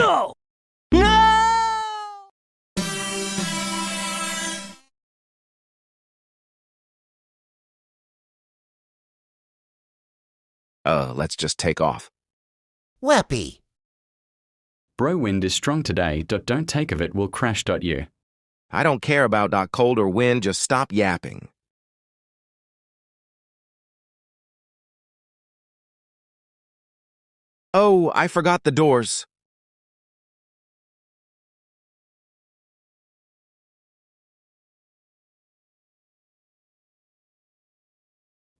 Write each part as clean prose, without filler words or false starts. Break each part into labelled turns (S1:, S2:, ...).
S1: No! No!
S2: Let's just take off.
S3: Weppy.
S4: Bro wind is strong today. Don't take of it will crash. You.
S2: I don't care about cold or wind, just stop yapping. Oh, I forgot the doors.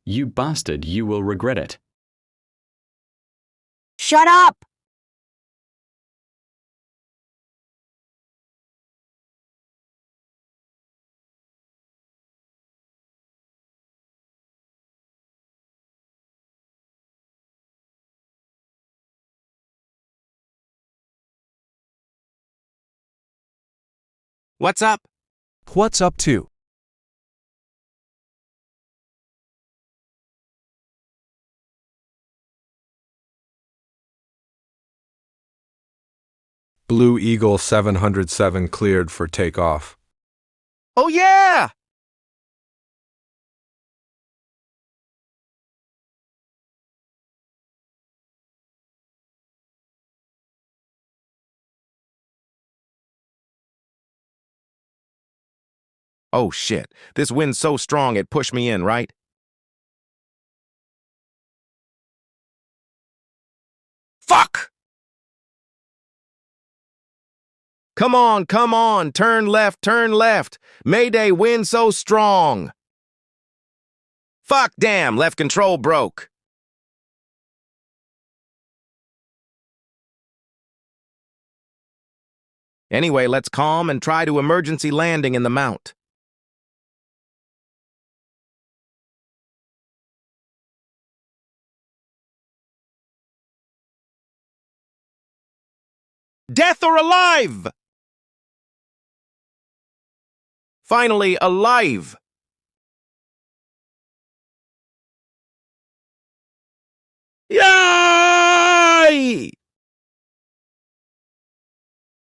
S4: You bastard, you will regret it.
S1: Shut up!
S2: What's up?
S5: What's up to?
S6: Blue Eagle 707 cleared for takeoff.
S2: Oh, yeah! Oh, shit. This wind's so strong it pushed me in, right? Fuck! Come on, turn left. Mayday, wind so strong. Fuck, damn, left control broke. Anyway, let's calm and try to emergency landing in the mount. Death or alive? Finally, alive! Yay!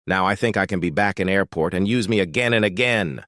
S2: Now I think I can be back in airport and use me again and again.